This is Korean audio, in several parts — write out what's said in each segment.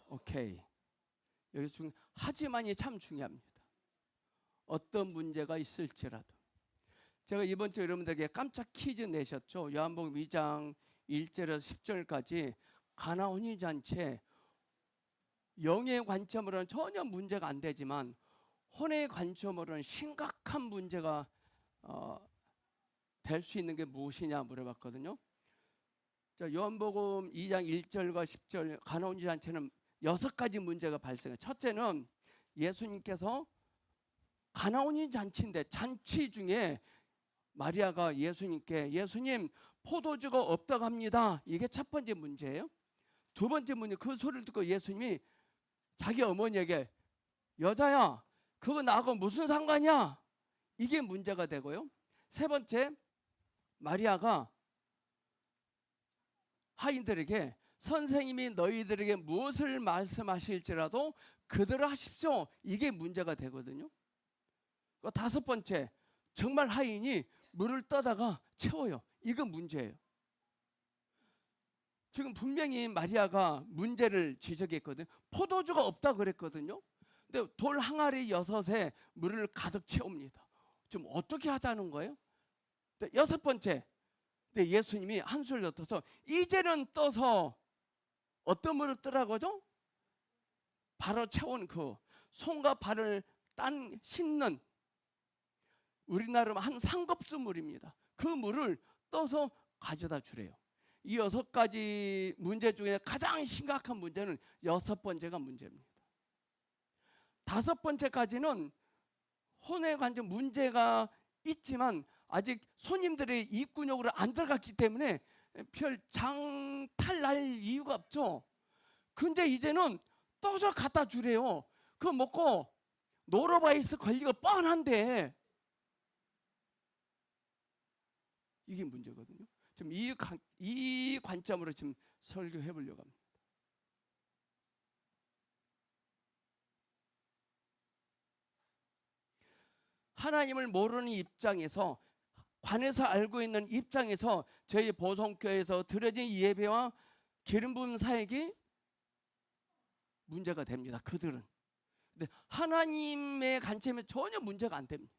오케이. 여기 하지만이 참 중요합니다. 어떤 문제가 있을지라도. 제가 이번 주 여러분들에게 깜짝 퀴즈 내셨죠. 요한복음 2장 1절에서 10절까지 가나 혼인잔치에 영의 관점으로는 전혀 문제가 안 되지만 혼의 관점으로는 심각한 문제가 될 수 있는 게 무엇이냐 물어봤거든요. 자, 요한복음 2장 1절과 10절 가나 혼인잔치는 6가지 문제가 발생해요. 첫째는 예수님께서 가나 혼인잔치인데 잔치 중에 마리아가 예수님께 예수님 포도주가 없다고 합니다. 이게 첫 번째 문제예요. 두 번째 문제, 그 소리를 듣고 예수님이 자기 어머니에게 여자야 그거 나하고 무슨 상관이야? 이게 문제가 되고요. 세 번째, 마리아가 하인들에게 선생님이 너희들에게 무엇을 말씀하실지라도 그대로 하십시오. 이게 문제가 되거든요. 다섯 번째, 정말 하인이 물을 떠다가 채워요. 이건 문제예요. 지금 분명히 마리아가 문제를 지적했거든요. 포도주가 없다고 그랬거든요. 근데 돌 항아리 6에 물을 가득 채웁니다. 좀 어떻게 하자는 거예요? 여섯 번째, 예수님이 한술 넣어서 이제는 떠서 어떤 물을 뜨라고죠? 바로 채운 그 손과 발을 씻는 우리나라 한 상급수 물입니다. 그 물을 떠서 가져다 주래요. 이 6가지 문제 중에 가장 심각한 문제는 6번째가 문제입니다. 5번째까지는 혼의 관점 문제가 있지만 아직 손님들의 입구역으로 안 들어갔기 때문에 별 장탈 날 이유가 없죠. 근데 이제는 떠서 갖다 주래요. 그거 먹고 노로바이러스 걸리고 뻔한데 이게 문제거든요. 지금 이 관점으로 지금 설교해 보려고 합니다. 하나님을 모르는 입장에서 관에서 알고 있는 입장에서 저희 보성교회에서 드려진 예배와 기름 부은 사역이 문제가 됩니다. 그들은. 근데 하나님의 관점에 전혀 문제가 안 됩니다.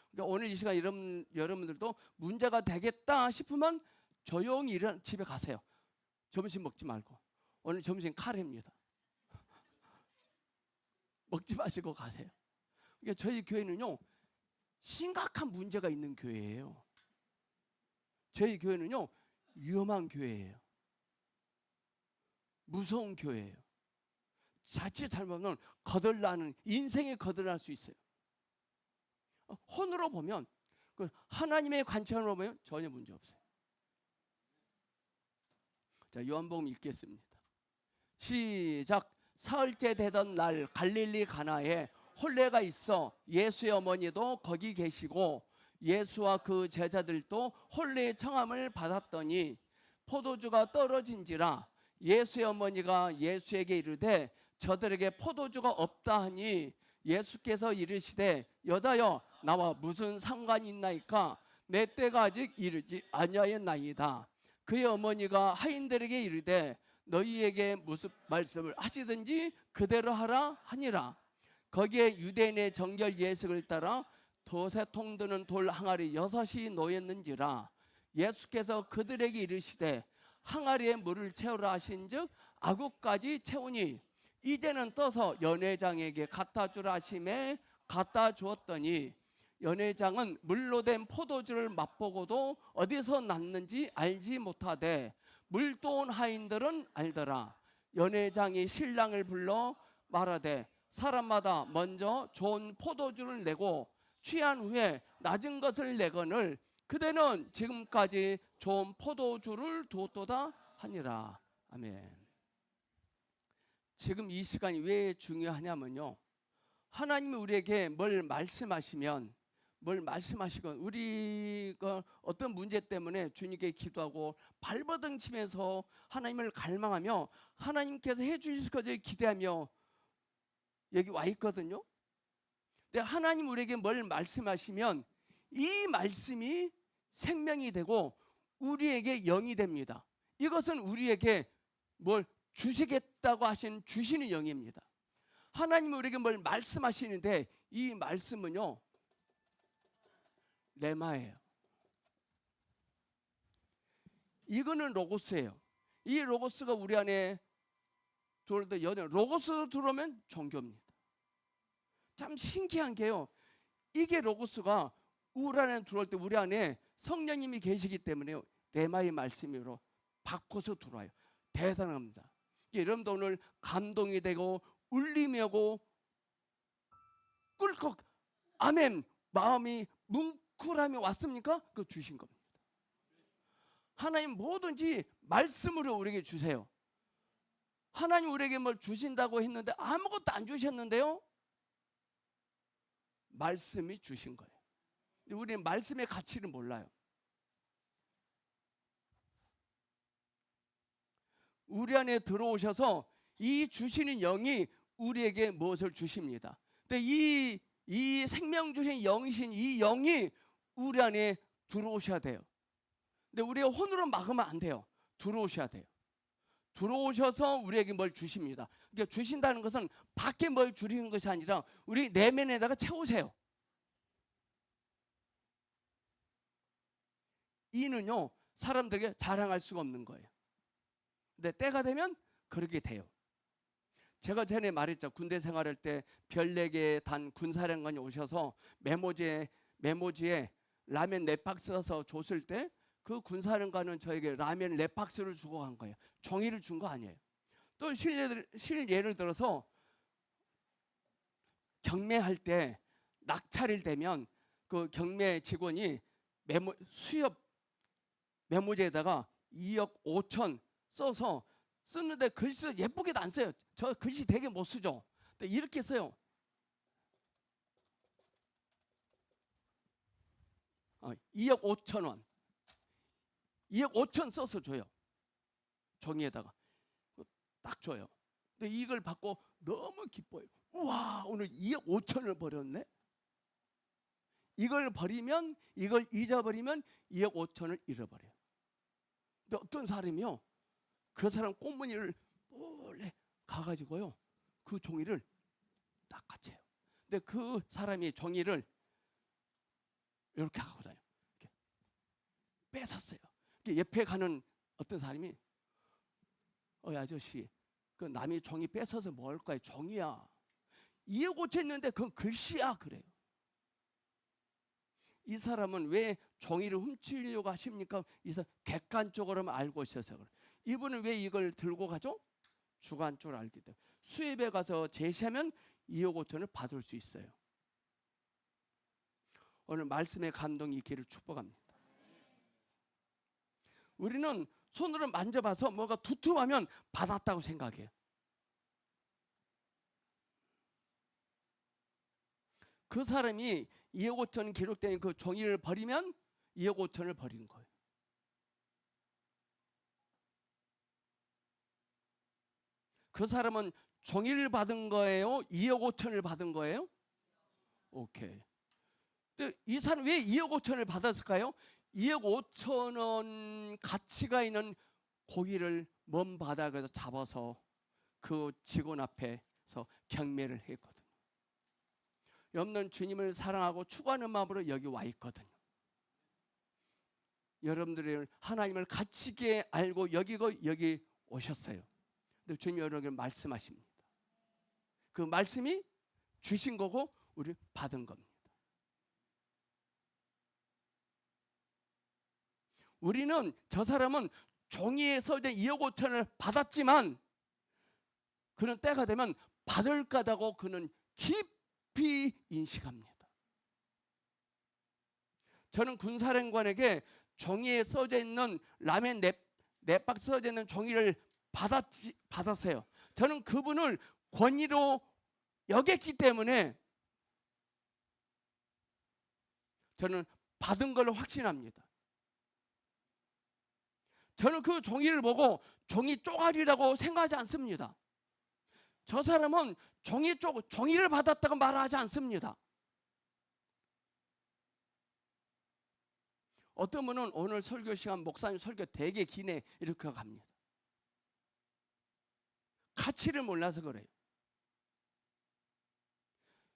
그러니까 오늘 이 시간 여러분들도 문제가 되겠다 싶으면 조용히 집에 가세요. 점심 먹지 말고. 오늘 점심 카레입니다. 먹지 마시고 가세요. 그러니까 저희 교회는요 심각한 문제가 있는 교회예요. 저희 교회는요 위험한 교회예요. 무서운 교회예요. 자칫 잘못하면 거덜나는 인생에 거덜날 수 있어요. 혼으로 보면 하나님의 관점으로 보면 전혀 문제 없어요. 자, 요한복음 읽겠습니다. 시작. 사흘째 되던 날 갈릴리 가나에 혼례가 있어 예수의 어머니도 거기 계시고 예수와 그 제자들도 혼례의 청함을 받았더니 포도주가 떨어진지라 예수의 어머니가 예수에게 이르되 저들에게 포도주가 없다 하니 예수께서 이르시되 여자여 나와 무슨 상관이 있나이까 내 때가 아직 이르지 아니하였나이다. 그의 어머니가 하인들에게 이르되 너희에게 무슨 말씀을 하시든지 그대로 하라 하니라. 거기에 유대인의 정결 예식을 따라 돛에 통드는 돌 항아리 6이 놓였는지라. 예수께서 그들에게 이르시되 항아리에 물을 채우라 하신즉 아구까지 채우니 이제는 떠서 연회장에게 갖다 주라 하심에 갖다 주었더니 연회장은 물로 된 포도주를 맛보고도 어디서 났는지 알지 못하되 물도 온 하인들은 알더라. 연회장이 신랑을 불러 말하되 사람마다 먼저 좋은 포도주를 내고 취한 후에 낮은 것을 내거늘 그대는 지금까지 좋은 포도주를 두었도다 하니라. 아멘. 지금 이 시간이 왜 중요하냐면요, 하나님이 우리에게 뭘 말씀하시면 뭘 말씀하시건 우리가 어떤 문제 때문에 주님께 기도하고 발버둥 치면서 하나님을 갈망하며 하나님께서 해주실 것을 기대하며 여기 와 있거든요. 근데 하나님 우리에게 뭘 말씀하시면 이 말씀이 생명이 되고 우리에게 영이 됩니다. 이것은 우리에게 뭘 주시겠다고 하신 주시는 영입니다. 하나님이 우리에게 뭘 말씀하시는데 이 말씀은요 레마예요. 이거는 로고스예요. 이 로고스가 우리 안에 들어올 때 로고스 들어오면 종교입니다. 참 신기한 게요. 이게 로고스가 우리 안에 들어올 때 우리 안에 성령님이 계시기 때문에 레마의 말씀으로 바꿔서 들어와요. 대단합니다. 여러분도 오늘 감동이 되고 울림이 오고 꿀꺽 아멘 마음이 뭉클함이 왔습니까? 그거 주신 겁니다. 하나님 뭐든지 말씀으로 우리에게 주세요. 하나님 우리에게 뭘 주신다고 했는데 아무것도 안 주셨는데요. 말씀이 주신 거예요. 우리는 말씀의 가치를 몰라요. 우리 안에 들어오셔서 이 주시는 영이 우리에게 무엇을 주십니다. 근데 이 생명 주신 영이신 이 영이 우리 안에 들어오셔야 돼요. 근데 우리가 혼으로 막으면 안 돼요. 들어오셔야 돼요. 들어오셔서 우리에게 뭘 주십니다. 그러니까 주신다는 것은 밖에 뭘 주시는 것이 아니라 우리 내면에다가 채우세요. 이는요 사람들에게 자랑할 수가 없는 거예요. 근데 때가 되면 그렇게 돼요. 제가 전에 말했죠. 군대 생활할 때 별 4개 단 군사령관이 오셔서 메모지에 라면 4박스 써서 줬을 때 그 군사령관은 저에게 라면 4박스를 주고 간 거예요. 종이를 준 거 아니에요. 또 예를 들어서 경매할 때 낙찰일 되면 그 경매 직원이 수협 메모지에다가 2억 5천 써서 쓰는데 글씨도 예쁘게도 안 써요. 저 글씨 되게 못 쓰죠. 근데 이렇게 써요. 2억 5천 원. 2억 5천 써서 줘요. 종이에다가. 딱 줘요. 근데 이걸 받고 너무 기뻐요. 우와, 오늘 2억 5천을 버렸네. 이걸 버리면, 이걸 잊어버리면 2억 5천을 잃어버려요. 근데 어떤 사람이요, 그 사람 꽃무늬를 몰래 가가지고요, 그 종이를 딱 같이 해요. 근데 그 사람이 종이를 이렇게 하고 다녀요. 이렇게 뺏었어요. 옆에 가는 어떤 사람이 아저씨, 그 남이 종이 뺏어서 뭘 거야? 종이야. 2억 5천 했는데 그건 글씨야. 그래요. 이 사람은 왜 종이를 훔치려고 하십니까? 이 사람 객관적으로만 알고 있어서 그래요. 이분은 왜 이걸 들고 가죠? 주관적으로 알기 때문에. 수협에 가서 제시하면 2억 5천을 받을 수 있어요. 오늘 말씀의 감동이 있기를 축복합니다. 우리는 손으로 만져봐서 뭐가 두툼하면 받았다고 생각해요. 그 사람이 2억 5천 기록된 그 종이를 버리면 2억 5천을 버린 거예요. 그 사람은 종이를 받은 거예요? 2억 5천을 받은 거예요? 오케이. 근데 이 사람 왜 2억 5천을 받았을까요? 2억 5천 원 가치가 있는 고기를 먼 바닥에서 잡아서 그 직원 앞에서 경매를 했거든요. 여러분은 주님을 사랑하고 추구하는 마음으로 여기 와 있거든요. 여러분들이 하나님을 가치 있게 알고 여기고 여기 오셨어요. 근데 주님이 여러분에게 말씀하십니다. 그 말씀이 주신 거고 우리 받은 겁니다. 우리는 저 사람은 종이에 써진 2억 5천을 받았지만 그는 때가 되면 받을 거다고 그는 깊이 인식합니다. 저는 군사령관에게 종이에 써져 있는 라면 4박스 써져 있는 종이를 받았어요. 저는 그분을 권위로 여겼기 때문에 저는 받은 걸로 확신합니다. 저는 그 종이를 보고 종이 쪼가리라고 생각하지 않습니다. 저 사람은 종이를 받았다고 말하지 않습니다. 어떤 분은 오늘 설교 시간 목사님 설교 되게 기네 이렇게 갑니다. 가치를 몰라서 그래요.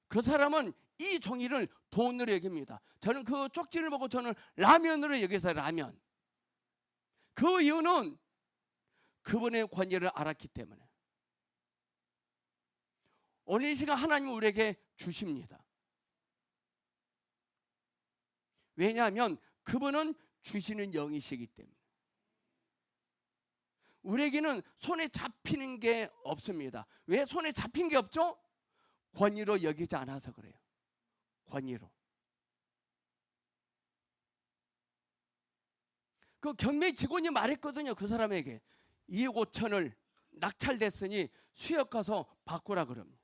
그 사람은 이 종이를 돈으로 여깁니다. 저는 그 쪽지를 보고 저는 라면으로 여기서 라면. 그 이유는 그분의 권위를 알았기 때문에. 오늘 이 시간 하나님은 우리에게 주십니다. 왜냐하면 그분은 주시는 영이시기 때문에. 우리에게는 손에 잡히는 게 없습니다. 왜 손에 잡힌 게 없죠? 권위로 여기지 않아서 그래요. 권위로. 그 경매 직원이 말했거든요. 그 사람에게 2억 5천을 낙찰됐으니 수역 가서 바꾸라 그럽니다.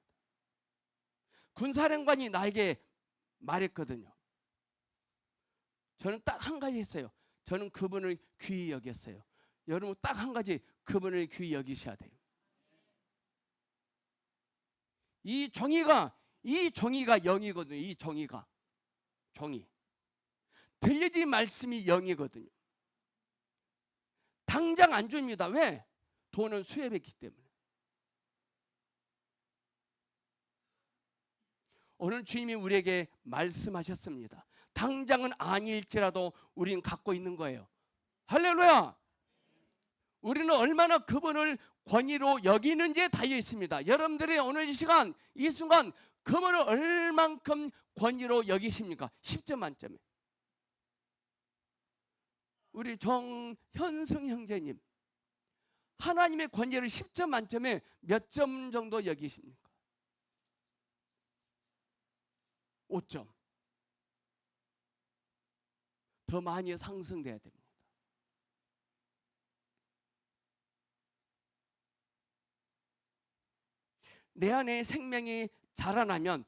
군사령관이 나에게 말했거든요. 저는 딱 한 가지 했어요. 저는 그분을 귀히 여겼어요. 여러분 딱 한 가지, 그분을 귀히 여기셔야 돼요. 이 종이가 영이거든요. 이 종이가 종이. 들려진 말씀이 영이거든요. 당장 안 줍니다. 왜? 돈은 수협했기 때문에. 오늘 주님이 우리에게 말씀하셨습니다. 당장은 아닐지라도 우리는 갖고 있는 거예요. 할렐루야! 우리는 얼마나 그분을 권위로 여기는지에 달려 있습니다. 여러분들이 오늘 이 시간, 이 순간 그분을 얼만큼 권위로 여기십니까? 10점 만점에. 우리 정현승 형제님, 하나님의 권위를 10점 만점에 몇 점 정도 여기십니까? 5점. 더 많이 상승돼야 됩니다. 내 안에 생명이 자라나면,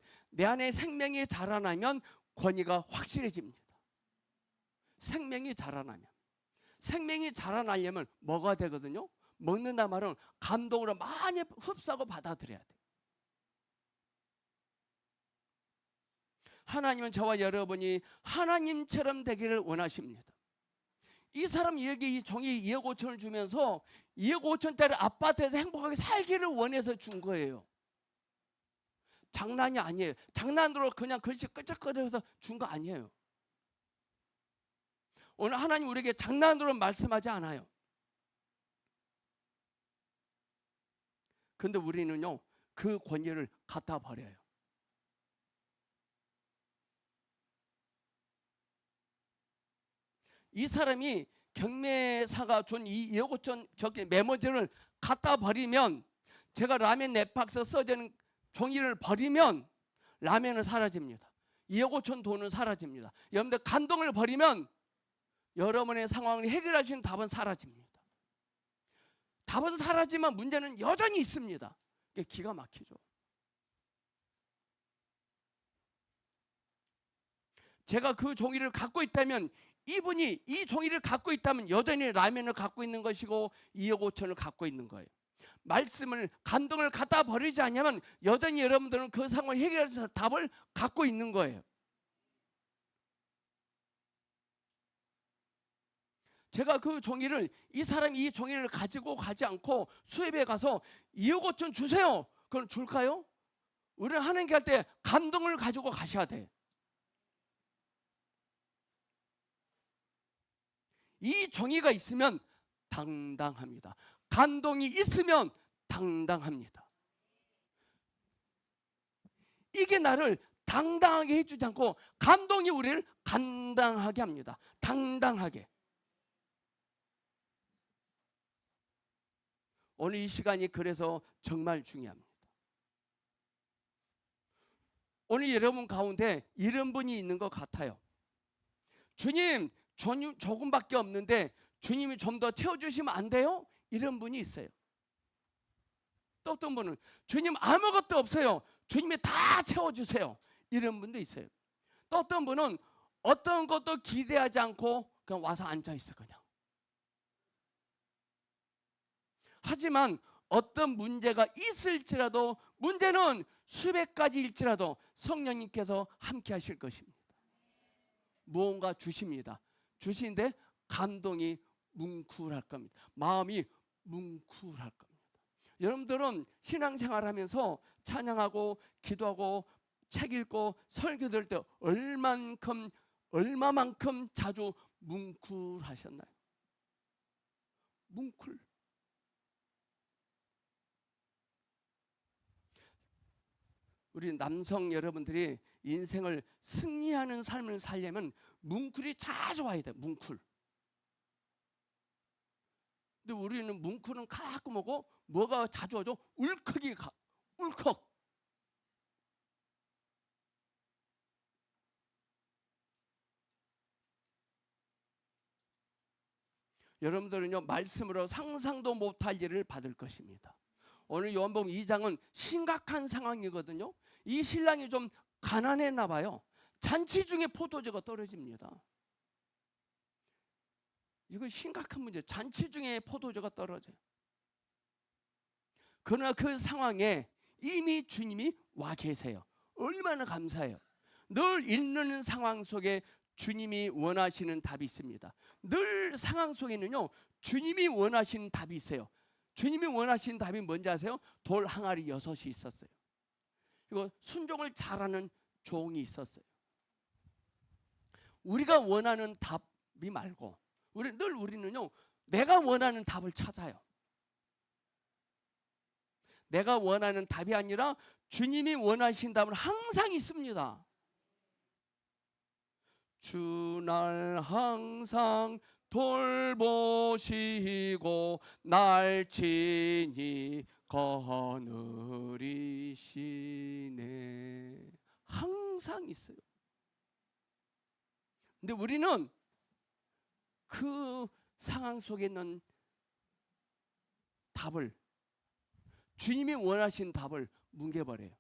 권위가 확실해집니다. 생명이 자라나려면 뭐가 되거든요? 먹는다 말은 감동으로 많이 흡수하고 받아들여야 돼요. 하나님은 저와 여러분이 하나님처럼 되기를 원하십니다. 이 사람 여기 이 종이 2억 5천을 주면서 2억 5천짜리 아파트에서 행복하게 살기를 원해서 준 거예요. 장난이 아니에요. 장난으로 그냥 글씨 끄적거려서 준 거 아니에요. 오늘 하나님 우리에게 장난으로 말씀하지 않아요. 근데 우리는요, 그 권위를 갖다 버려요. 이 사람이 경매사가 준 이 2억 5천 저기 메모지를 갖다 버리면, 제가 라면 4박스 써지는 종이를 버리면 라면은 사라집니다. 2억 5천 돈은 사라집니다. 여러분들 감동을 버리면 여러분의 상황을 해결할 수 있는 답은 사라집니다. 답은 사라지만 문제는 여전히 있습니다. 이게 기가 막히죠. 제가 그 종이를 갖고 있다면, 이분이 이 종이를 갖고 있다면 여전히 라면을 갖고 있는 것이고 2억 5천을 갖고 있는 거예요. 말씀을, 감동을 갖다 버리지 않으면 여전히 여러분들은 그 상황을 해결해서 답을 갖고 있는 거예요. 제가 그 종이를, 이 사람이 이 종이를 가지고 가지 않고 수협에 가서 2억 5천 주세요. 그럼 줄까요? 우리는 하나님께 할 때 감동을 가지고 가셔야 돼. 이 종이가 있으면 당당합니다. 감동이 있으면 당당합니다. 이게 나를 당당하게 해주지 않고 감동이 우리를 감당하게 합니다. 당당하게. 오늘 이 시간이 그래서 정말 중요합니다. 오늘 여러분 가운데 이런 분이 있는 것 같아요. 주님, 조금밖에 없는데 주님이 좀 더 채워주시면 안 돼요? 이런 분이 있어요. 또 어떤 분은 주님 아무것도 없어요. 주님이 다 채워주세요. 이런 분도 있어요. 또 어떤 분은 어떤 것도 기대하지 않고 그냥 와서 앉아있어 그냥. 하지만 어떤 문제가 있을지라도, 문제는 수백 가지일지라도 성령님께서 함께 하실 것입니다. 무언가 주십니다. 주시는데 감동이 뭉클할 겁니다. 마음이 뭉클할 겁니다. 여러분들은 신앙생활하면서 찬양하고 기도하고 책 읽고 설교 들을 때 얼마만큼 자주 뭉클하셨나요? 뭉클. 우리 남성 여러분들이 인생을 승리하는 삶을 살려면 뭉클이 자주 와야 돼. 뭉클. 근데 우리는 뭉클은 가끔 오고 뭐가 자주 오죠? 울컥이 가. 울컥. 여러분들은요, 말씀으로 상상도 못할 일을 받을 것입니다. 오늘 요한복음 2장은 심각한 상황이거든요. 이 신랑이 좀 가난했나 봐요. 잔치 중에 포도주가 떨어집니다. 이거 심각한 문제. 잔치 중에 포도주가 떨어져요. 그러나 그 상황에 이미 주님이 와 계세요. 얼마나 감사해요. 늘 있는 상황 속에 주님이 원하시는 답이 있습니다. 늘 상황 속에는요, 주님이 원하시는 답이 있어요. 주님이 원하시는 답이 뭔지 아세요? 돌 항아리 6이 있었어요. 그리고 순종을 잘하는 종이 있었어요. 우리가 원하는 답이 말고 우리는요, 내가 원하는 답을 찾아요. 내가 원하는 답이 아니라 주님이 원하신 답은 항상 있습니다. 주 날 항상 돌보시고 날 친히 거느리시네. 항상 있어요. 근데 우리는 그 상황 속에 있는 답을, 주님이 원하신 답을 뭉개버려요.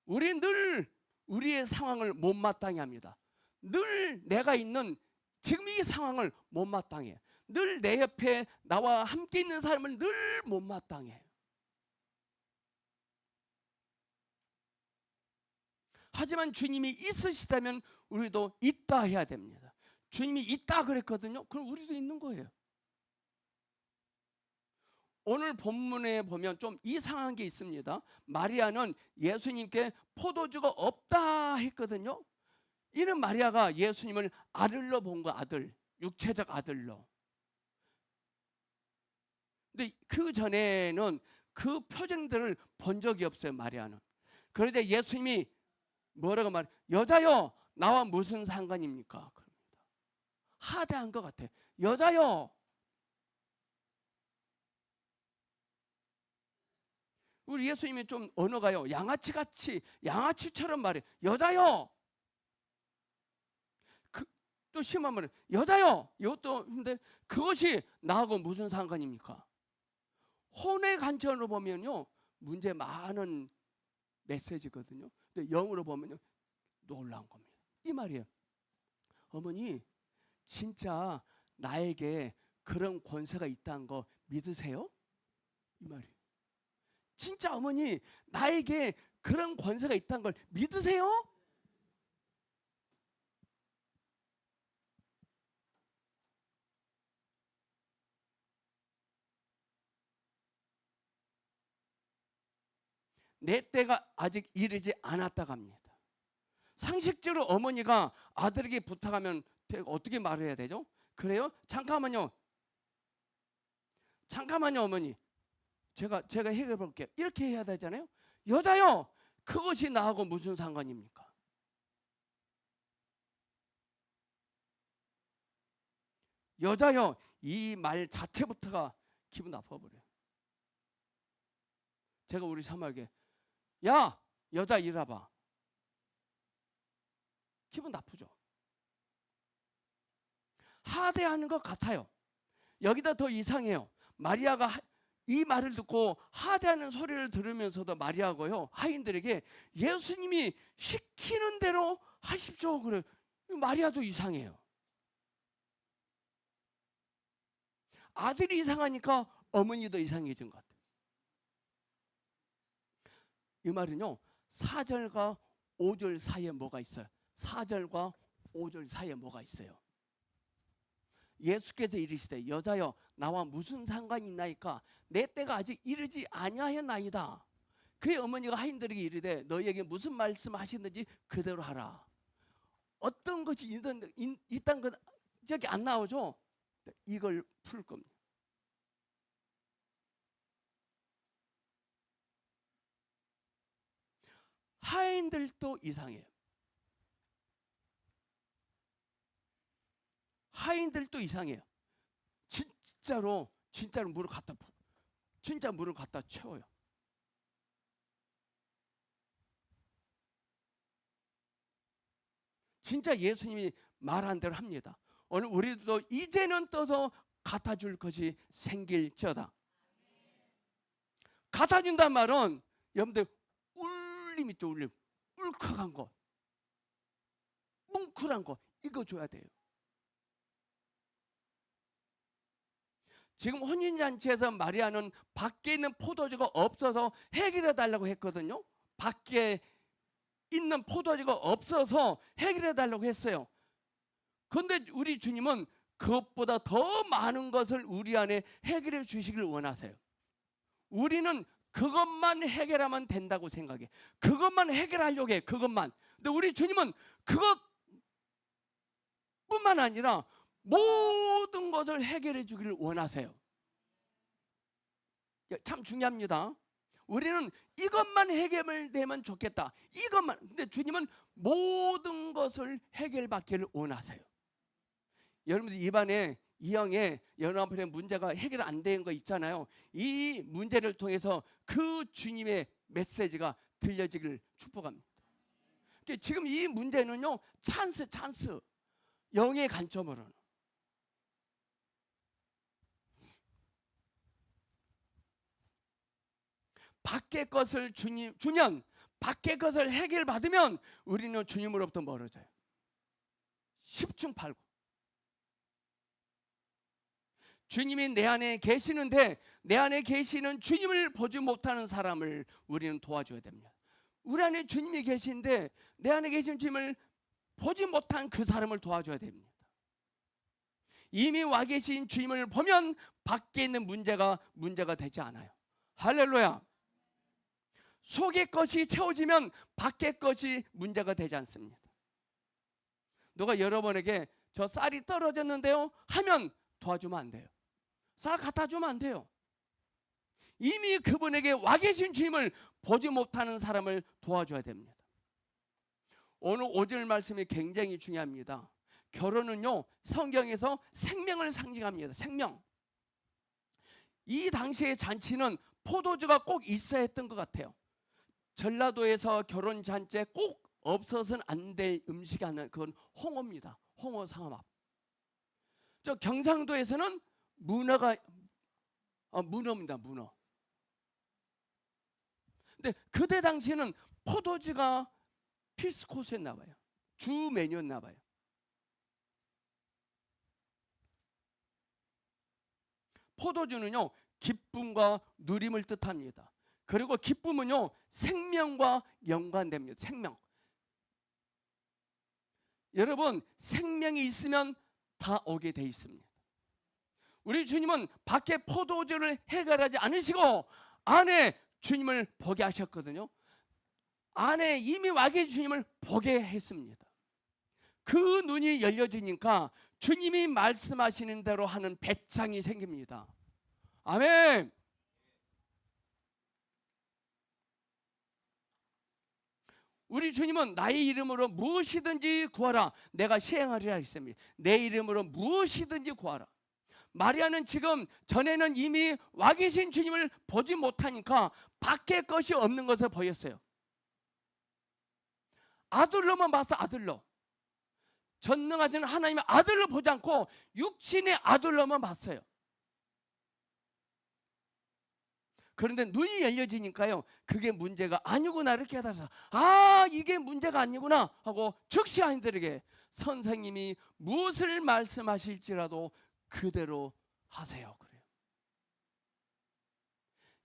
우리 늘 우리의 상황을 못마땅해 합니다. 늘 내가 있는 지금 이 상황을 못마땅해. 늘 내 옆에 나와 함께 있는 삶을 늘 못마땅해. 하지만 주님이 있으시다면 우리도 있다 해야 됩니다. 주님이 있다 그랬거든요. 그럼 우리도 있는 거예요. 오늘 본문에 보면 좀 이상한 게 있습니다. 마리아는 예수님께 포도주가 없다 했거든요. 이는 마리아가 예수님을 아들로 본 거, 아들, 육체적 아들로. 근데 그 전에는 그 표정들을 본 적이 없어요, 마리아는. 그런데 예수님이 뭐라고 말해요? 여자요, 나와 무슨 상관입니까? 그럽니다. 하대한 것 같아요. 여자요. 우리 예수님이 좀 언어가요, 양아치같이, 양아치처럼 말해. 여자요. 또 심한 말은 여자요. 이것도 근데 그것이 나하고 무슨 상관입니까? 혼의 관점으로 보면요, 문제 많은 메시지거든요. 근데 영으로 보면요, 놀라운 겁니다. 이 말이에요. 어머니, 진짜 나에게 그런 권세가 있다는 거 믿으세요? 이 말이에요. 진짜 어머니, 나에게 그런 권세가 있다는 걸 믿으세요? 내 때가 아직 이르지 않았다고 합니다. 상식적으로 어머니가 아들에게 부탁하면 어떻게 말해야 되죠? 그래요? 잠깐만요. 잠깐만요, 어머니. 제가 해결해 볼게요. 이렇게 해야 되잖아요. 여자요. 그것이 나하고 무슨 상관입니까? 여자요. 이 말 자체부터가 기분 나빠버려요. 제가 우리 사모에게 야, 여자 이리 와봐. 기분 나쁘죠. 하대하는 것 같아요. 여기다 더 이상해요. 마리아가 이 말을 듣고 하대하는 소리를 들으면서도 마리아고요, 하인들에게 예수님이 시키는 대로 하십시오 그래요. 마리아도 이상해요. 아들이 이상하니까 어머니도 이상해진 것 같아요. 이 말은요, 4절과 5절 사이에 뭐가 있어요? 4절과 5절 사이에 뭐가 있어요? 예수께서 이르시되 여자여 나와 무슨 상관이 있나이까 내 때가 아직 이르지 아니하였나이다. 그의 어머니가 하인들에게 이르되 너희에게 무슨 말씀하시는지 그대로 하라. 어떤 것이 있다는 건 저기 안 나오죠. 이걸 풀 겁니다. 하인들도 이상해요. 하인들도 이상해요. 진짜로 물을 갖다 진짜 물을 갖다 채워요. 진짜 예수님이 말한 대로 합니다. 오늘 우리도 이제는 떠서 갖다 줄 것이 생길지어다. 갖다 준단 말은 여러분들 울림 있죠. 울림. 울컥한 거, 뭉클한 거, 이거 줘야 돼요. 지금 혼인잔치에서 마리아는 밖에 있는 포도주가 없어서 해결해 달라고 했거든요. 밖에 있는 포도주가 없어서 해결해 달라고 했어요. 그런데 우리 주님은 그것보다 더 많은 것을 우리 안에 해결해 주시길 원하세요. 우리는 그것만 해결하면 된다고 생각해. 그것만 해결하려고 해. 그것만. 근데 우리 주님은 그것뿐만 아니라 모든 것을 해결해 주기를 원하세요. 참 중요합니다. 우리는 이것만 해결되면 좋겠다. 이것만. 근데 주님은 모든 것을 해결받기를 원하세요. 여러분들 입안에 이형에 여러분의 문제가 해결 안 된 거 있잖아요. 이 문제를 통해서 그 주님의 메시지가 들려지기를 축복합니다. 지금 이 문제는요, 찬스. 영의 관점으로는. 밖의 것을 주면, 밖의 것을 해결받으면 우리는 주님으로부터 멀어져요. 10중 8구. 주님이 내 안에 계시는데 내 안에 계시는 주님을 보지 못하는 사람을 우리는 도와줘야 됩니다. 우리 안에 주님이 계신데 내 안에 계신 주님을 보지 못한 그 사람을 도와줘야 됩니다. 이미 와 계신 주님을 보면 밖에 있는 문제가 되지 않아요. 할렐루야. 속의 것이 채워지면 밖의 것이 문제가 되지 않습니다. 누가 여러분에게 저 쌀이 떨어졌는데요 하면 도와주면 안 돼요. 쌀 갖다 주면 안 돼요. 이미 그분에게 와 계신 주님을 보지 못하는 사람을 도와줘야 됩니다. 오늘 5절 말씀이 굉장히 중요합니다. 결혼은요, 성경에서 생명을 상징합니다. 생명. 이 당시의 잔치는 포도주가 꼭 있어야 했던 것 같아요. 전라도에서 결혼 잔치에 꼭 없어서는 안 될 음식이 하나, 그건 홍어입니다. 홍어 상합. 저 경상도에서는 문어입니다. 문어. 근데 그때 당시에는 포도주가 필수 코스였나 봐요. 주 메뉴였나 봐요. 포도주는요, 기쁨과 누림을 뜻합니다. 그리고 기쁨은요, 생명과 연관됩니다. 생명. 여러분, 생명이 있으면 다 오게 돼 있습니다. 우리 주님은 밖에 포도주를 해결하지 않으시고 안에 주님을 보게 하셨거든요. 안에 이미 와 계신 주님을 보게 했습니다. 그 눈이 열려지니까 주님이 말씀하시는 대로 하는 배짱이 생깁니다. 아멘. 우리 주님은 나의 이름으로 무엇이든지 구하라 내가 시행하리라 했습니다. 내 이름으로 무엇이든지 구하라. 마리아는 지금 전에는 이미 와 계신 주님을 보지 못하니까 밖에 것이 없는 것을 보였어요. 아들로만 봤어. 아들로. 전능하신 하나님의 아들로 보지 않고 육신의 아들로만 봤어요. 그런데 눈이 열려지니까요, 그게 문제가 아니구나 이렇게 깨달아서 이게 문제가 아니구나 하고 즉시 아이들에게 선생님이 무엇을 말씀하실지라도 그대로 하세요. 그래요.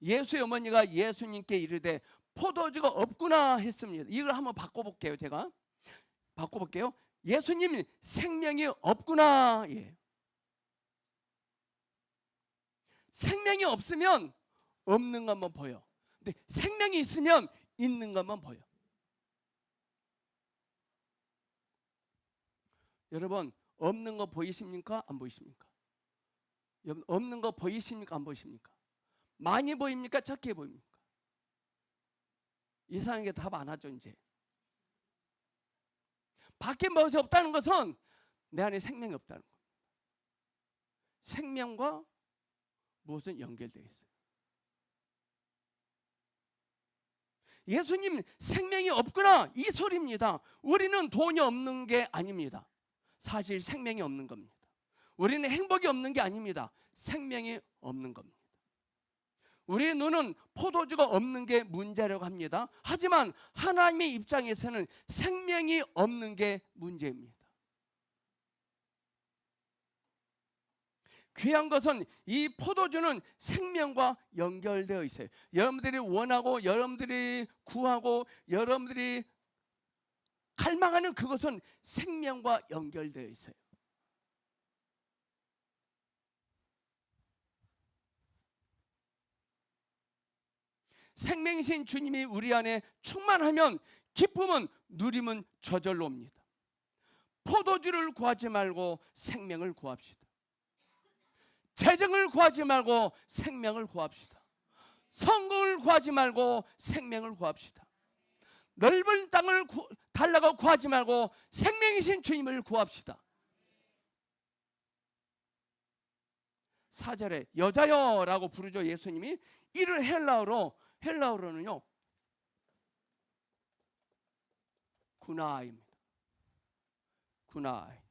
예수의 어머니가 예수님께 이르되 포도주가 없구나 했습니다. 이걸 한번 바꿔볼게요. 제가 바꿔볼게요. 예수님 생명이 없구나. 예. 생명이 없으면 없는 것만 보여. 근데 생명이 있으면 있는 것만 보여. 여러분, 없는 거 보이십니까? 안 보이십니까? 여러분, 없는 거 보이십니까? 안 보이십니까? 많이 보입니까? 적게 보입니까? 이상하게 답 안 하죠. 이제 밖에 무엇이 없다는 것은 내 안에 생명이 없다는 겁니다. 생명과 무엇은 연결되어 있어요. 예수님 생명이 없구나 이 소리입니다. 우리는 돈이 없는 게 아닙니다. 사실 생명이 없는 겁니다. 우리는 행복이 없는 게 아닙니다. 생명이 없는 겁니다. 우리의 눈은 포도주가 없는 게 문제라고 합니다. 하지만 하나님의 입장에서는 생명이 없는 게 문제입니다. 귀한 것은 이 포도주는 생명과 연결되어 있어요. 여러분들이 원하고 여러분들이 구하고 여러분들이 갈망하는 그것은 생명과 연결되어 있어요. 생명이신 주님이 우리 안에 충만하면 기쁨은 누림은 저절로 옵니다. 포도주를 구하지 말고 생명을 구합시다. 재정을 구하지 말고 생명을 구합시다. 성공을 구하지 말고 생명을 구합시다. 넓은 땅을 달라고 구하지 말고 생명이신 주님을 구합시다. 4절에 여자여라고 부르죠. 예수님이 이를 헬라어로는요 구나입니다. 구나이.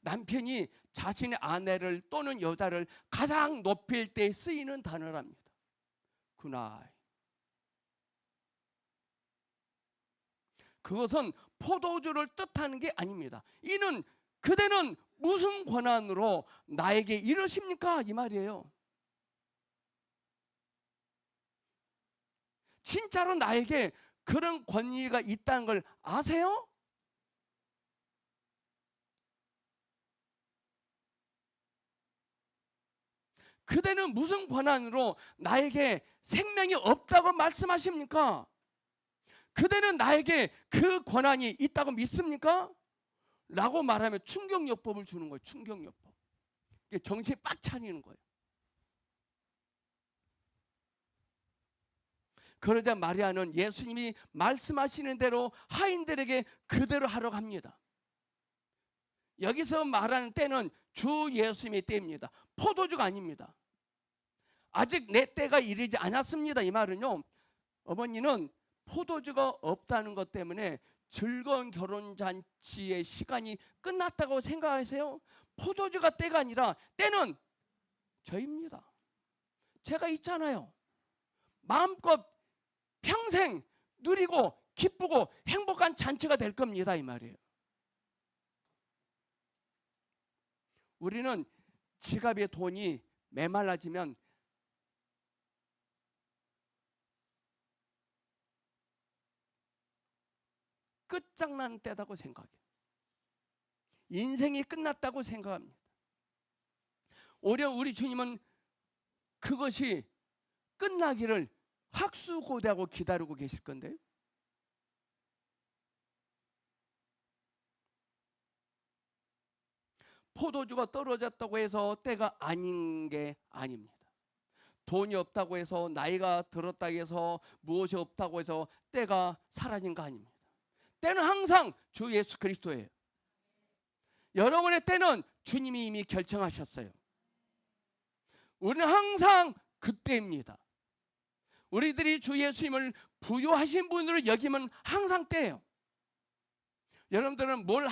남편이 자신의 아내를 또는 여자를 가장 높일 때 쓰이는 단어랍니다. 구나이. 그것은 포도주를 뜻하는 게 아닙니다. 이는 그대는 무슨 권한으로 나에게 이러십니까? 이 말이에요. 진짜로 나에게 그런 권위가 있다는 걸 아세요? 그대는 무슨 권한으로 나에게 생명이 없다고 말씀하십니까? 그대는 나에게 그 권한이 있다고 믿습니까? 라고 말하면 충격요법을 주는 거예요. 충격요법. 정신이 빡 차리는 거예요. 그러자 마리아는 예수님이 말씀하시는 대로 하인들에게 그대로 하라고 합니다. 여기서 말하는 때는 주 예수님의 때입니다. 포도주가 아닙니다. 아직 내 때가 이르지 않았습니다. 이 말은요, 어머니는 포도주가 없다는 것 때문에 즐거운 결혼잔치의 시간이 끝났다고 생각하세요? 포도주가 때가 아니라 때는 저입니다. 제가 있잖아요. 마음껏 평생 누리고 기쁘고 행복한 잔치가 될 겁니다. 이 말이에요. 우리는 지갑에 돈이 메말라지면 끝장난 때다고 생각해요. 인생이 끝났다고 생각합니다. 오히려 우리 주님은 그것이 끝나기를 학수고대하고 기다리고 계실 건데요. 포도주가 떨어졌다고 해서 때가 아닌 게 아닙니다. 돈이 없다고 해서 나이가 들었다고 해서 무엇이 없다고 해서 때가 사라진 거 아닙니다. 때는 항상 주 예수 그리스도예요. 여러분의 때는 주님이 이미 결정하셨어요. 우리는 항상 그때입니다. 우리들이 주 예수님을 부유하신 분으로 여기면 항상 때예요. 여러분들은 뭘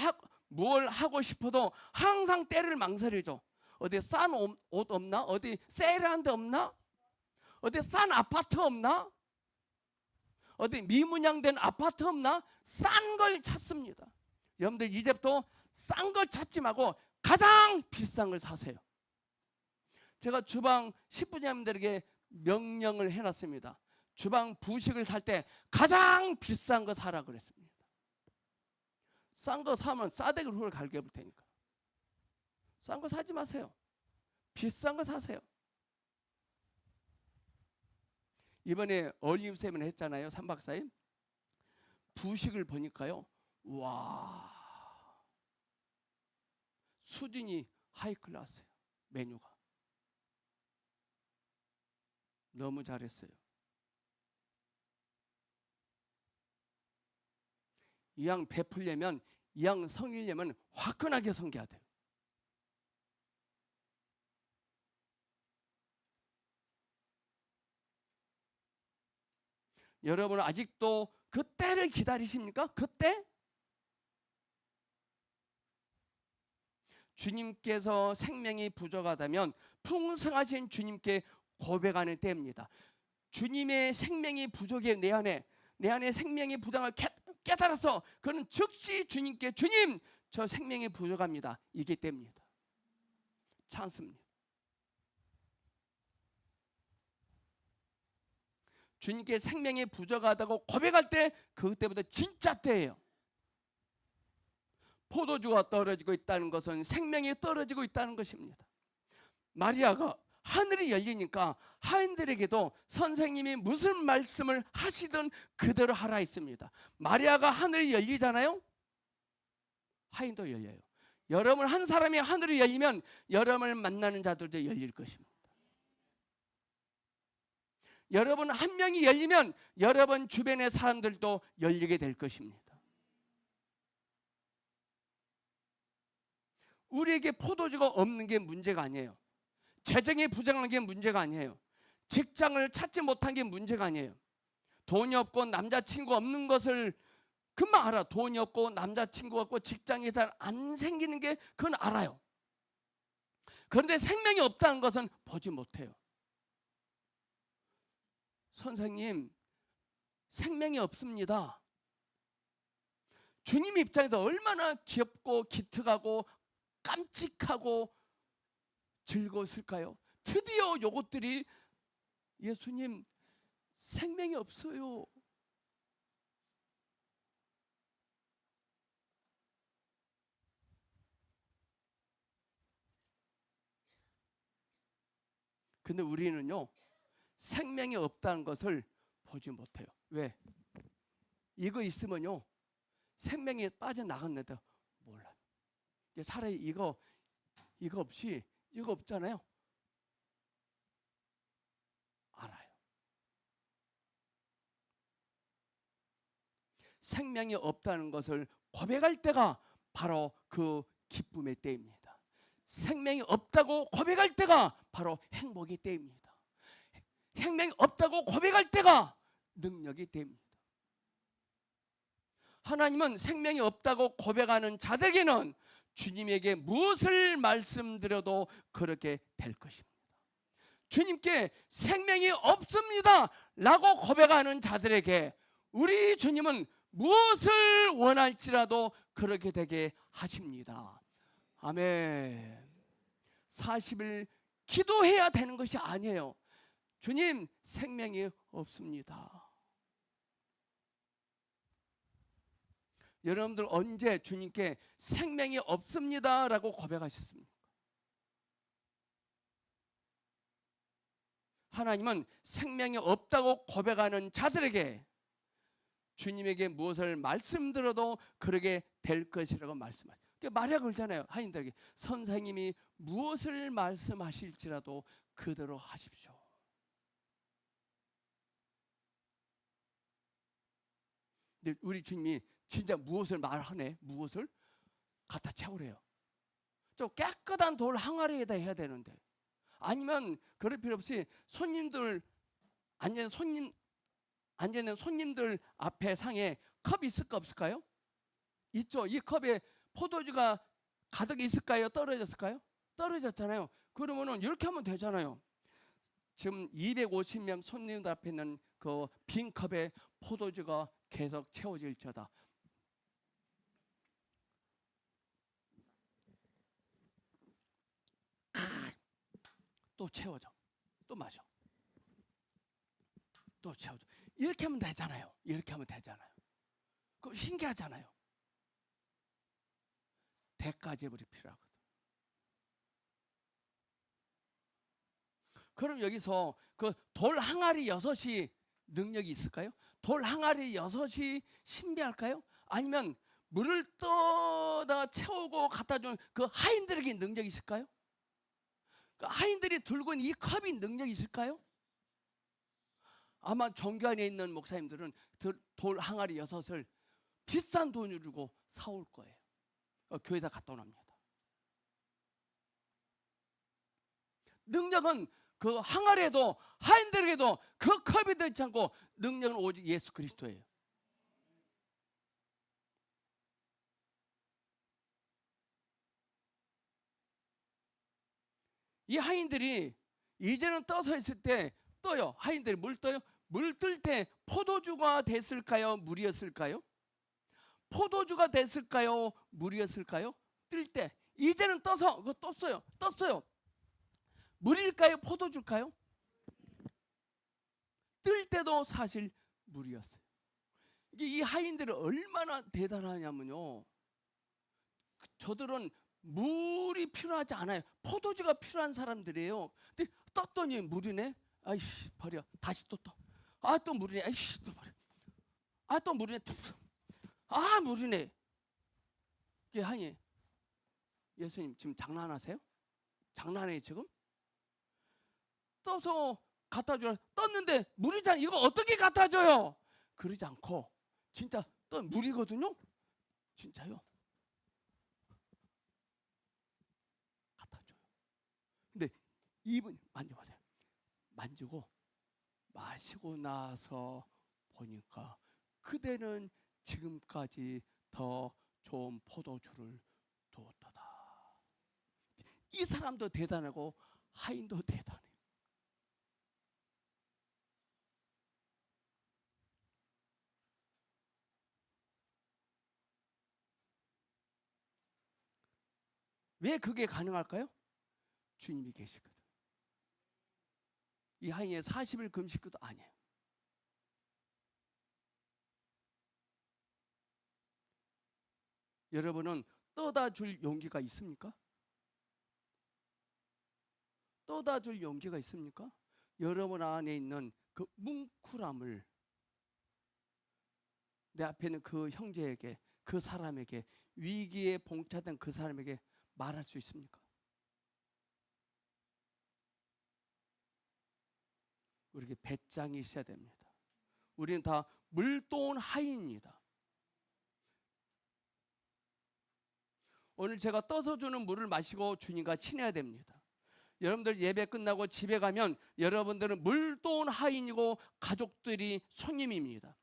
하고 싶어도 항상 때를 망설이죠. 어디 싼 옷 없나? 어디 세일한 데 없나? 어디 싼 아파트 없나? 어디 미문양된 아파트 없나? 싼 걸 찾습니다. 여러분들 이제부터 싼 걸 찾지 말고 가장 비싼 걸 사세요. 제가 주방 식부장님들에게 명령을 해놨습니다. 주방 부식을 살 때 가장 비싼 거 사라 그랬습니다. 싼 거 사면 싸대기로 흙을 갈겨 볼 테니까. 싼 거 사지 마세요. 비싼 거 사세요. 이번에 어울림 세미나 했잖아요. 3박 4일. 부식을 보니까요. 와, 수준이 하이 클래스예요. 메뉴가. 너무 잘했어요. 이왕 베풀려면, 이왕 성이려면 화끈하게 성겨야 돼요. 여러분 아직도 그때를 기다리십니까? 그때? 주님께서 생명이 부족하다면 풍성하신 주님께 고백하는 때입니다. 주님의 생명이 부족해 내 안에 생명이 부족함을 깨달아서 그는 즉시 주님께 주님 저 생명이 부족합니다. 이게 때입니다. 찬스입니다. 주님께 생명이 부족하다고 고백할 때 그때부터 진짜 때예요. 포도주가 떨어지고 있다는 것은 생명이 떨어지고 있다는 것입니다. 마리아가 하늘이 열리니까 하인들에게도 선생님이 무슨 말씀을 하시든 그대로 하라 했습니다. 마리아가 하늘이 열리잖아요. 하인도 열려요. 여러분 한 사람이 하늘이 열리면 여러분을 만나는 자들도 열릴 것입니다. 여러분 한 명이 열리면 여러분 주변의 사람들도 열리게 될 것입니다. 우리에게 포도주가 없는 게 문제가 아니에요. 재정이 부족한 게 문제가 아니에요. 직장을 찾지 못한 게 문제가 아니에요. 돈이 없고 남자친구 없는 것을 금방 알아. 돈이 없고 남자친구 없고 직장이 잘 안 생기는 게 그건 알아요. 그런데 생명이 없다는 것은 보지 못해요. 선생님, 생명이 없습니다. 주님 입장에서 얼마나 귀엽고 기특하고 깜찍하고 즐거웠을까요? 드디어 요것들이 예수님 생명이 없어요. 근데 우리는요 생명이 없다는 것을 보지 못해요. 왜? 이거 있으면요 생명이 빠져나갔는데 몰라요. 차라리 이거 없이 이거 없잖아요. 알아요. 생명이 없다는 것을 고백할 때가 바로 그 기쁨의 때입니다. 생명이 없다고 고백할 때가 바로 행복의 때입니다. 생명이 없다고 고백할 때가 능력이 됩니다. 하나님은 생명이 없다고 고백하는 자들에게는 주님에게 무엇을 말씀드려도 그렇게 될 것입니다. 주님께 생명이 없습니다 라고 고백하는 자들에게 우리 주님은 무엇을 원할지라도 그렇게 되게 하십니다. 아멘. 40일 기도해야 되는 것이 아니에요. 주님 생명이 없습니다. 여러분들 언제 주님께 생명이 없습니다 라고 고백하셨습니까? 하나님은 생명이 없다고 고백하는 자들에게 주님에게 무엇을 말씀드려도 그러게 될 것이라고 말씀하세요. 마리아가 그러잖아요. 하인들에게 선생님이 무엇을 말씀하실지라도 그대로 하십시오. 근데 우리 주님이 진짜 무엇을 말하네? 무엇을? 갖다 채우래요. 좀 깨끗한 돌 항아리에다 해야 되는데 아니면 그럴 필요 없이 손님들 앉아있는 손님들 앞에 상에 컵 있을까 없을까요? 있죠. 이 컵에 포도주가 가득 있을까요? 떨어졌을까요? 떨어졌잖아요. 그러면은 이렇게 하면 되잖아요. 지금 250명 손님들 앞에 있는 그 빈 컵에 포도주가 계속 채워질 저다. 또 채워져. 또 마셔. 또 채워져. 이렇게 하면 되잖아요. 이렇게 하면 되잖아요. 그거 신기하잖아요. 대가제불이 필요하거든. 그럼 여기서 그 돌 항아리 6이 능력이 있을까요? 돌 항아리 6이 신비할까요? 아니면 물을 떠다 채우고 갖다 주는 그 하인들에게 능력이 있을까요? 그 하인들이 들고 있는 이 컵이 능력이 있을까요? 아마 종교 안에 있는 목사님들은 돌 항아리 6을 비싼 돈을 주고 사올 거예요. 교회에다 갖다 놔합니다. 능력은 그 항아리에도 하인들에게도 그 컵이 되지 않고 능력은 오직 예수 그리스도예요. 이 하인들이 이제는 떠서 있을 때 떠요. 하인들이 물 떠요. 물 뜰 때 포도주가 됐을까요? 물이었을까요? 포도주가 됐을까요? 물이었을까요? 뜰 때 이제는 떠서 그거 떴어요. 물일까요? 포도주일까요? 뜰 때도 사실 물이었어요. 이 하인들이 얼마나 대단하냐면요, 저들은 물이 필요하지 않아요. 포도주가 필요한 사람들이에요. 근데 떴더니 물이네. 아이씨 버려. 다시 또 떠. 아 또 물이네. 아이씨 또 버려. 아 또 물이네. 아 물이네. 이게 하니 예수님 지금 장난하세요? 장난해요 지금? 떠서 갖다 줘요. 떴는데 물이잖아. 이거 어떻게 갖다 줘요? 그러지 않고 진짜 또 물이거든요. 진짜요. 갖다 줘요. 근데 이분 만져보세요. 만지고 마시고 나서 보니까 그대는 지금까지 더 좋은 포도주를 두었다. 이 사람도 대단하고 하인도 대단해요. 왜 그게 가능할까요? 주님이 계시거든. 이 하인의 40일 금식도 아니에요. 여러분은 떠다 줄 용기가 있습니까? 떠다 줄 용기가 있습니까? 여러분 안에 있는 그 뭉클함을 내 앞에 있는 그 형제에게, 그 사람에게, 위기에 봉착된 그 사람에게 말할 수 있습니까? 우리에게 배짱이 있어야 됩니다. 우리는 다 물도온 하인입니다. 오늘 제가 떠서 주는 물을 마시고 주님과 친해야 됩니다. 여러분들 예배 끝나고 집에 가면 여러분들은 물도온 하인이고 가족들이 손님입니다.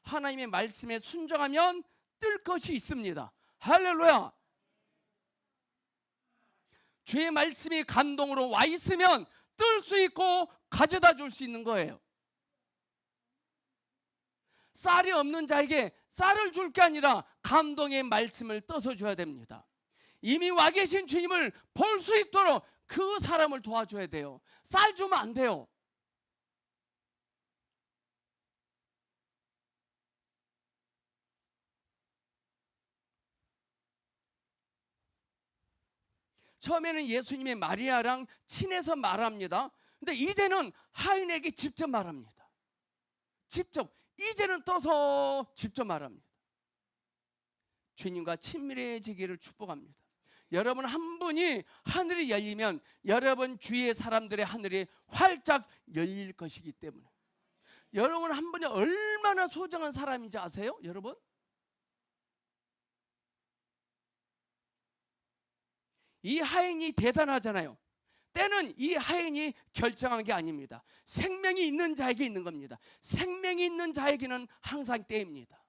하나님의 말씀에 순종하면 뜰 것이 있습니다. 할렐루야. 주의 말씀이 감동으로 와 있으면 뜰 수 있고 가져다 줄 수 있는 거예요. 쌀이 없는 자에게 쌀을 줄 게 아니라 감동의 말씀을 떠서 줘야 됩니다. 이미 와 계신 주님을 볼 수 있도록 그 사람을 도와줘야 돼요. 쌀 주면 안 돼요. 처음에는 예수님이 마리아랑 친해서 말합니다. 근데 이제는 하인에게 직접 말합니다. 직접 이제는 떠서 직접 말합니다. 주님과 친밀해지기를 축복합니다. 여러분 한 분이 하늘이 열리면 여러분 주위의 사람들의 하늘이 활짝 열릴 것이기 때문에 여러분 한 분이 얼마나 소중한 사람인지 아세요? 여러분? 이 하인이 대단하잖아요. 때는 이 하인이 결정한 게 아닙니다. 생명이 있는 자에게 있는 겁니다. 생명이 있는 자에게는 항상 때입니다.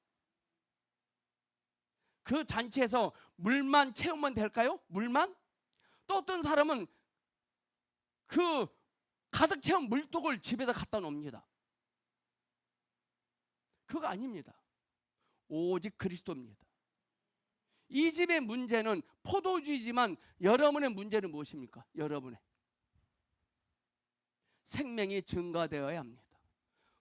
그 잔치에서 물만 채우면 될까요? 물만? 또 어떤 사람은 그 가득 채운 물독을 집에다 갖다 놓습니다. 그거 아닙니다. 오직 그리스도입니다. 이 집의 문제는 포도주이지만 여러분의 문제는 무엇입니까? 여러분의 생명이 증가되어야 합니다.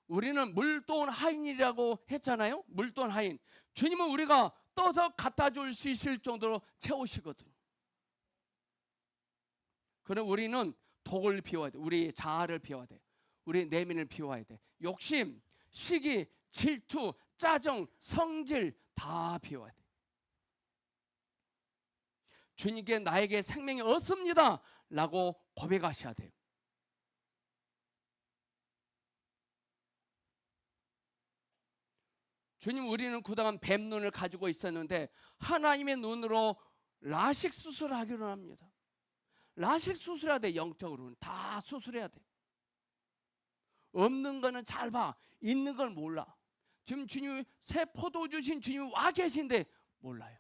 우리는 물도온 하인이라고 했잖아요. 물도온 하인. 주님은 우리가 떠서 갖다 줄 수 있을 정도로 채우시거든요. 그럼 우리는 독을 비워야 돼. 우리 자아를 비워야 돼. 우리 내면을 비워야 돼. 욕심, 시기, 질투, 짜증, 성질 다 비워야 돼. 주님께 나에게 생명이 없습니다 라고 고백하셔야 돼요. 주님, 우리는 그동안 뱀 눈을 가지고 있었는데 하나님의 눈으로 라식 수술하기로 합니다. 라식 수술해야 돼. 영적으로는 다 수술해야 돼. 없는 거는 잘 봐. 있는 걸 몰라. 지금 주님이 새 포도 주신 주님이 와 계신데 몰라요.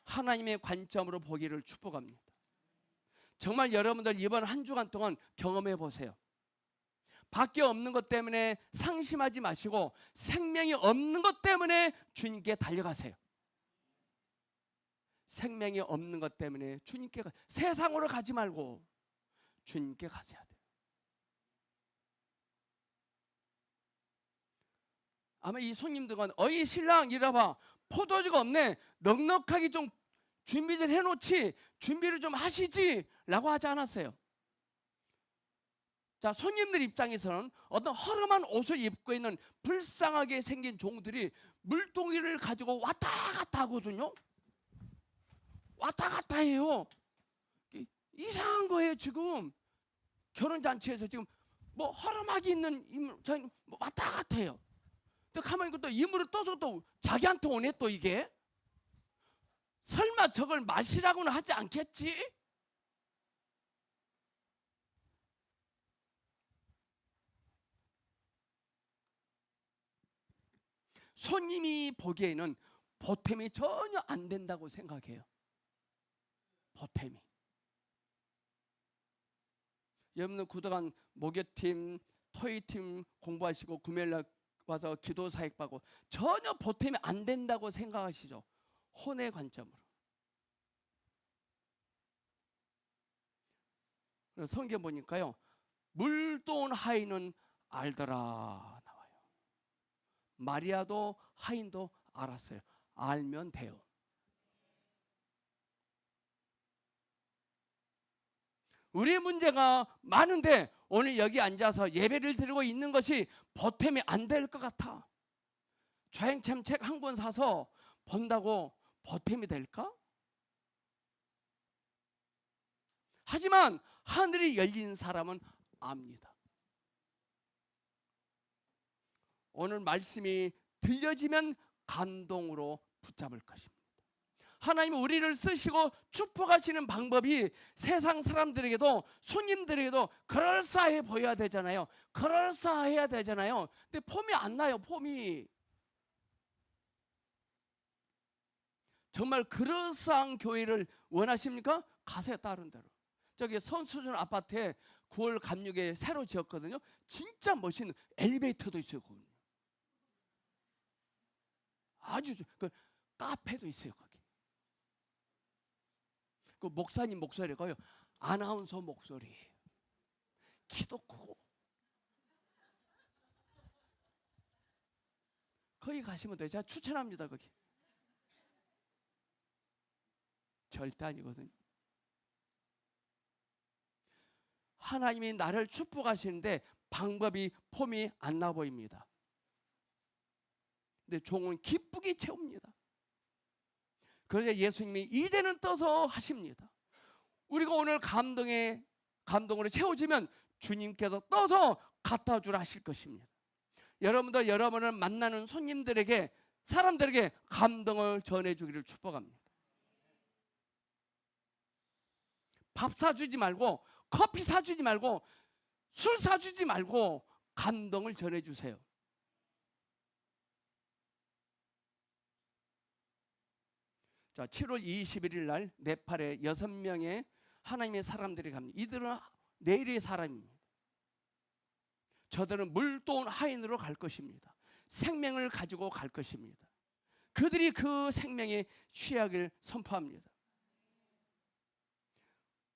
하나님의 관점으로 보기를 축복합니다. 정말 여러분들 이번 한 주간 동안 경험해 보세요. 밖에 없는 것 때문에 상심하지 마시고 생명이 없는 것 때문에 주님께 달려가세요. 생명이 없는 것 때문에 주님께 세상으로 가지 말고 주님께 가셔야 돼요. 아마 이 손님들은 어이 신랑 이래봐, 포도주가 없네, 넉넉하게 좀 준비를 해놓지, 준비를 좀 하시지 라고 하지 않았어요. 자, 손님들 입장에서는 어떤 허름한 옷을 입고 있는 불쌍하게 생긴 종들이 물동이를 가지고 왔다 갔다 하거든요. 왔다 갔다 해요. 이상한 거예요. 지금 결혼잔치에서 지금 뭐 허름하게 있는 인물 저희 왔다 갔다 해요. 또 가만히 또 이물을 떠서 또 자기한테 오네. 또 이게 설마 저걸 마시라고는 하지 않겠지? 손님이 보기에는 보탬이 전혀 안 된다고 생각해요. 보탬이. 여러분들 그동안 목요팀, 토요팀 공부하시고 금요일날 와서 기도 사역 받고 전혀 보탬이 안 된다고 생각하시죠? 혼의 관점으로. 그래서 성경 보니까요, 물돈 하인은 알더라 나와요. 마리아도 하인도 알았어요. 알면 돼요. 우리의 문제가 많은데 오늘 여기 앉아서 예배를 드리고 있는 것이 보탬이 안 될 것 같아. 좌행참 책 한 권 사서 본다고 보탬이 될까? 하지만 하늘이 열린 사람은 압니다. 오늘 말씀이 들려지면 감동으로 붙잡을 것입니다. 하나님은 우리를 쓰시고 축복하시는 방법이 세상 사람들에게도 손님들에게도 그럴싸해 보여야 되잖아요. 그럴싸해야 되잖아요. 근데 폼이 안 나요. 폼이. 정말 그럴싸한 교회를 원하십니까? 가세요. 다른 데로. 저기 선수준 아파트에 9월 감육에 새로 지었거든요. 진짜 멋있는 엘리베이터도 있어요. 거기. 아주 그 카페도 있어요. 거기. 그 목사님 목소리가요, 아나운서 목소리예요. 키도 크고. 거기 가시면 돼요. 제가 추천합니다. 거기. 절대 아니거든요. 하나님이 나를 축복하시는데 방법이 폼이 안 나 보입니다. 근데 종은 기쁘게 채웁니다. 그러자 예수님이 이제는 떠서 하십니다. 우리가 오늘 감동으로 채워지면 주님께서 떠서 갖다 주라 하실 것입니다. 여러분도 여러분을 만나는 손님들에게, 사람들에게 감동을 전해주기를 축복합니다. 밥 사주지 말고, 커피 사주지 말고, 술 사주지 말고 감동을 전해주세요. 자, 7월 21일 날 네팔에 6명의 하나님의 사람들이 갑니다. 이들은 내일의 사람입니다. 저들은 물돈 하인으로 갈 것입니다. 생명을 가지고 갈 것입니다. 그들이 그 생명의 취약을 선포합니다.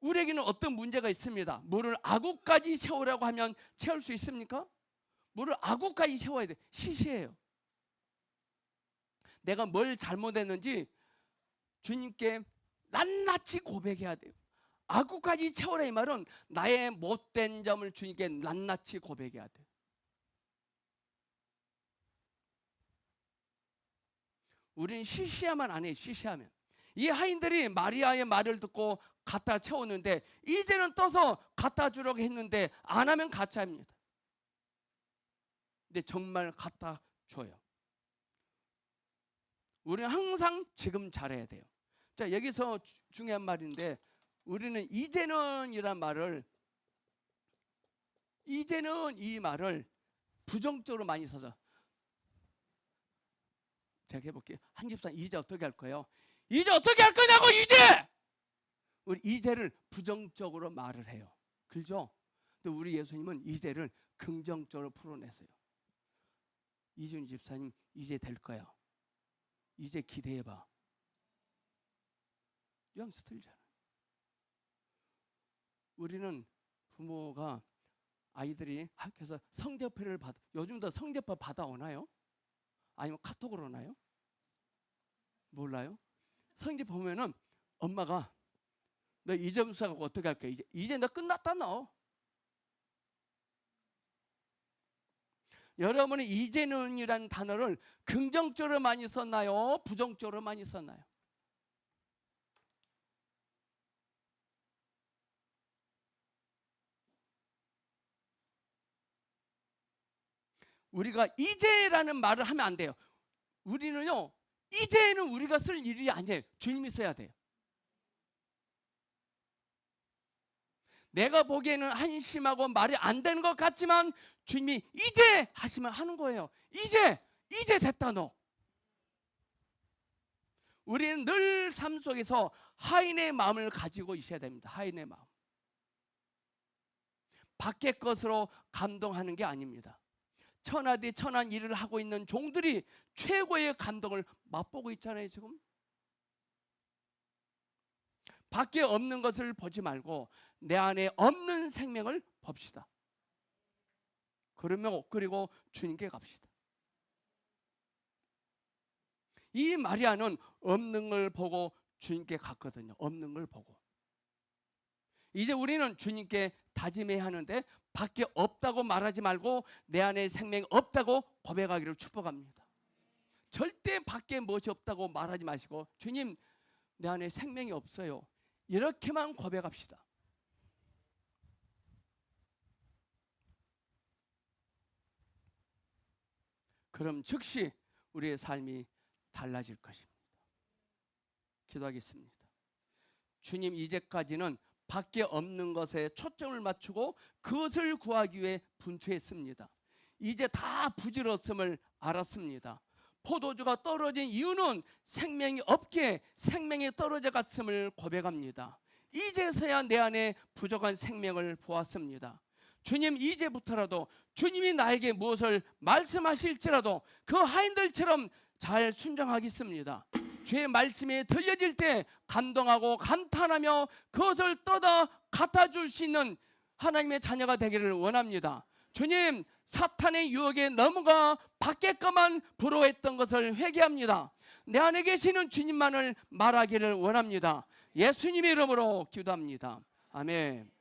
우리에게는 어떤 문제가 있습니다. 물을 아구까지 채우라고 하면 채울 수 있습니까? 물을 아구까지 채워야 돼. 시시해요. 내가 뭘 잘못했는지 주님께 낱낱이 고백해야 돼요. 아구까지 채우라 이 말은 나의 못된 점을 주님께 낱낱이 고백해야 돼. 우리는 시시하면 안 해. 시시하면. 이 하인들이 마리아의 말을 듣고 갖다 채웠는데 이제는 떠서 갖다 주려고 했는데 안 하면 가짜입니다. 근데 정말 갖다 줘요. 우리는 항상 지금 잘해야 돼요. 자, 여기서 중요한 말인데 우리는 이제는 이란 말을, 이제는 이 말을 부정적으로 많이 써서, 제가 해볼게요. 한 집사님 이제 어떻게 할 거예요? 이제 어떻게 할 거냐고. 이제 우리 이제를 부정적으로 말을 해요. 그렇죠? 근데 우리 예수님은 이제를 긍정적으로 풀어냈어요. 이준희 집사님 이제 될 거야. 이제 기대해봐. 뉘앙스 틀리잖아. 우리는 부모가 아이들이 학교에서 성적표를 받아, 요즘도 성적표 받아오나요? 아니면 카톡으로 오나요? 몰라요? 성적표 보면은 엄마가 너 이 점수 갖고 어떻게 할 거야? 이제 너 끝났다 너. 여러분이 이제는이라는 단어를 긍정적으로 많이 썼나요? 부정적으로 많이 썼나요? 우리가 이제라는 말을 하면 안 돼요. 우리는요, 이제는 우리가 쓸 일이 아니에요. 주님이 써야 돼요. 내가 보기에는 한심하고 말이 안 되는 것 같지만 주님이 이제 하시면 하는 거예요. 이제 됐다 너. 우리는 늘 삶 속에서 하인의 마음을 가지고 있어야 됩니다. 하인의 마음. 밖의 것으로 감동하는 게 아닙니다. 천하디 천한 일을 하고 있는 종들이 최고의 감동을 맛보고 있잖아요. 지금 밖에 없는 것을 보지 말고 내 안에 없는 생명을 봅시다. 그리고 주님께 갑시다. 이 마리아는 없는 걸 보고 주님께 갔거든요. 없는 걸 보고. 이제 우리는 주님께 다짐해야 하는데 밖에 없다고 말하지 말고 내 안에 생명이 없다고 고백하기를 축복합니다. 절대 밖에 무엇이 없다고 말하지 마시고 주님 내 안에 생명이 없어요. 이렇게만 고백합시다. 그럼 즉시 우리의 삶이 달라질 것입니다. 기도하겠습니다. 주님, 이제까지는 밖에 없는 것에 초점을 맞추고 그것을 구하기 위해 분투했습니다. 이제 다 부질없음을 알았습니다. 포도주가 떨어진 이유는 생명이 없기에 생명이 떨어져 갔음을 고백합니다. 이제서야 내 안에 부족한 생명을 보았습니다. 주님, 이제부터라도 주님이 나에게 무엇을 말씀하실지라도 그 하인들처럼 잘 순종하겠습니다. 주의 말씀이 들려질 때 감동하고 감탄하며 그것을 떠다 갖다 줄 수 있는 하나님의 자녀가 되기를 원합니다. 주님, 사탄의 유혹에 넘어가 밖에 것만 부러워했던 것을 회개합니다. 내 안에 계시는 주님만을 말하기를 원합니다. 예수님의 이름으로 기도합니다. 아멘.